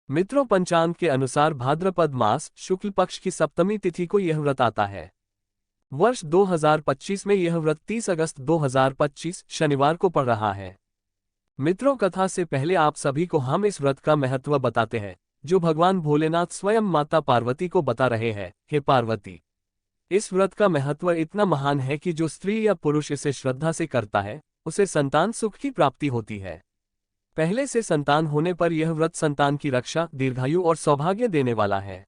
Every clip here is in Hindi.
मित्रों, पंचांग के अनुसार भाद्रपद मास शुक्ल पक्ष की सप्तमी तिथि को यह व्रत आता है। वर्ष 2025 में यह व्रत 30 अगस्त 2025 शनिवार को पड़ रहा है। मित्रों, कथा से पहले आप सभी को हम इस व्रत का महत्व बताते हैं, जो भगवान भोलेनाथ स्वयं माता पार्वती को बता रहे हैं। हे पार्वती, इस व्रत का महत्व इतना महान है कि जो स्त्री या पुरुष इसे श्रद्धा से करता है, उसे संतान सुख की प्राप्ति होती है। पहले से संतान होने पर यह व्रत संतान की रक्षा, दीर्घायु और सौभाग्य देने वाला है।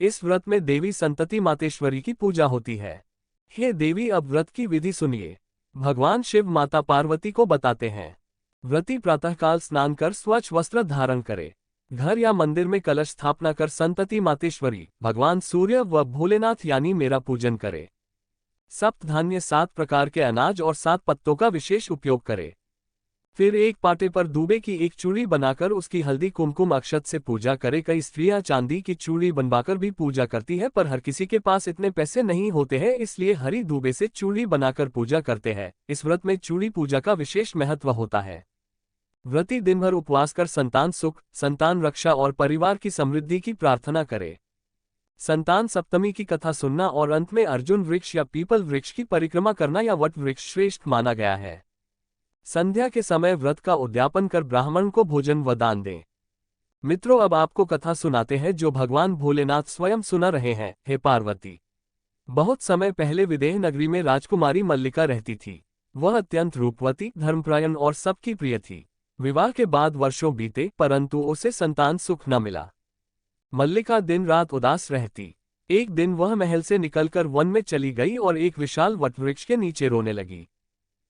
इस व्रत में देवी संतति मातेश्वरी की पूजा होती है। हे देवी, अब व्रत की विधि सुनिए। भगवान शिव माता पार्वती को बताते हैं। व्रती प्रातःकाल स्नान कर स्वच्छ वस्त्र धारण करे। घर या मंदिर में कलश स्थापना कर संतति मातेश्वरी, भगवान सूर्य व भोलेनाथ यानी मेरा पूजन करे। सप्त धान्य 7 प्रकार के अनाज और 7 पत्तों का विशेष उपयोग करे। फिर एक पाटे पर दूबे की एक चूड़ी बनाकर उसकी हल्दी कुमकुम अक्षत से पूजा करे। कई स्त्रियां चांदी की चूड़ी बनवाकर भी पूजा करती है, पर हर किसी के पास इतने पैसे नहीं होते हैं, इसलिए हरी दूबे से चूड़ी बनाकर पूजा करते हैं। इस व्रत में चूड़ी पूजा का विशेष महत्व होता है। व्रती दिन भर उपवास कर संतान सुख, संतान रक्षा और परिवार की समृद्धि की प्रार्थना करे। संतान सप्तमी की कथा सुनना और अंत में अर्जुन वृक्ष या पीपल वृक्ष की परिक्रमा करना या वट वृक्ष श्रेष्ठ माना गया है। संध्या के समय व्रत का उद्यापन कर ब्राह्मण को भोजन व दान दें। मित्रों, अब आपको कथा सुनाते हैं जो भगवान भोलेनाथ स्वयं सुना रहे हैं। हे पार्वती, बहुत समय पहले विदेह नगरी में राजकुमारी मल्लिका रहती थी। वह अत्यंत रूपवती, धर्मपरायण और सबकी प्रिय थी। विवाह के बाद वर्षों बीते, परंतु उसे संतान सुख न मिला। मल्लिका दिन रात उदास रहती। एक दिन वह महल से निकलकर वन में चली गई और एक विशाल वटवृक्ष के नीचे रोने लगी।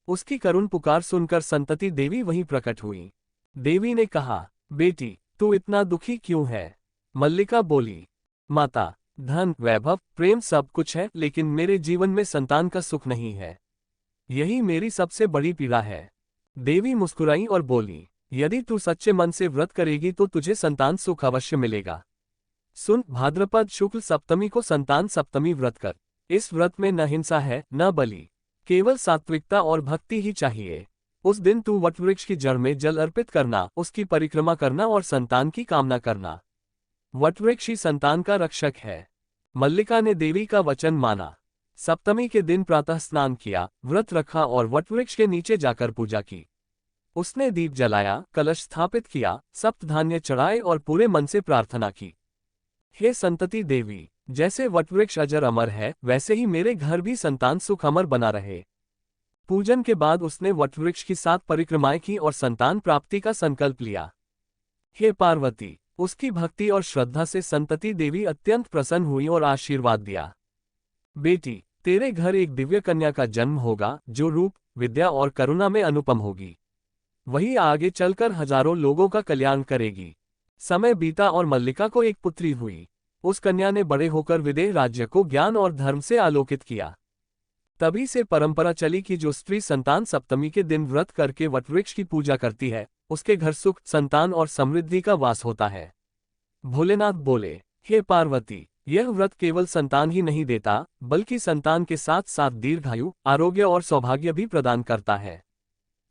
उसकी करुण पुकार सुनकर संतति देवी वहीं प्रकट हुई। देवी ने कहा, बेटी, तू इतना दुखी क्यों है? मल्लिका बोली, माता, धन, वैभव, प्रेम सब कुछ है, लेकिन मेरे जीवन में संतान का सुख नहीं है। यही मेरी सबसे बड़ी पीड़ा है। देवी मुस्कुराई और बोली, यदि तू सच्चे मन से व्रत करेगी तो तुझे संतान सुख अवश्य मिलेगा। सुन, भाद्रपद शुक्ल सप्तमी को संतान सप्तमी व्रत कर। इस व्रत में न हिंसा है, न बलि, केवल सात्विकता और भक्ति ही चाहिए। उस दिन तू वटवृक्ष की जड़ में जल अर्पित करना, उसकी परिक्रमा करना और संतान की कामना करना। वटवृक्ष ही संतान का रक्षक है। मल्लिका ने देवी का वचन माना। सप्तमी के दिन प्रातः स्नान किया, व्रत रखा और वटवृक्ष के नीचे जाकर पूजा की। उसने दीप जलाया, कलश स्थापित किया, सप्त धान्य चढ़ाए और पूरे मन से प्रार्थना की। हे संतति देवी, जैसे वटवृक्ष अजर अमर है, वैसे ही मेरे घर भी संतान सुख अमर बना रहे। पूजन के बाद उसने वटवृक्ष की 7 परिक्रमाएं की और संतान प्राप्ति का संकल्प लिया। हे पार्वती, उसकी भक्ति और श्रद्धा से संतति देवी अत्यंत प्रसन्न हुई और आशीर्वाद दिया। बेटी, तेरे घर एक दिव्य कन्या का जन्म होगा, जो रूप, विद्या और करुणा में अनुपम होगी। वही आगे चलकर हजारों लोगों का कल्याण करेगी। समय बीता और मल्लिका को एक पुत्री हुई। उस कन्या ने बड़े होकर विदेह राज्य को ज्ञान और धर्म से आलोकित किया। तभी से परंपरा चली कि जो स्त्री संतान सप्तमी के दिन व्रत करके वटवृक्ष की पूजा करती है, उसके घर सुख, संतान और समृद्धि का वास होता है। भोलेनाथ बोले, हे पार्वती, यह व्रत केवल संतान ही नहीं देता, बल्कि संतान के साथ साथ दीर्घायु, आरोग्य और सौभाग्य भी प्रदान करता है।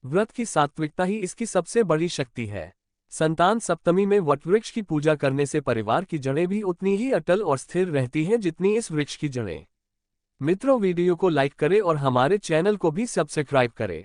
व्रत की सात्विकता ही इसकी सबसे बड़ी शक्ति है। संतान सप्तमी में वटवृक्ष की पूजा करने से परिवार की जड़ें भी उतनी ही अटल और स्थिर रहती हैं जितनी इस वृक्ष की जड़ें। मित्रों, वीडियो को लाइक करें और हमारे चैनल को भी सब्सक्राइब करें।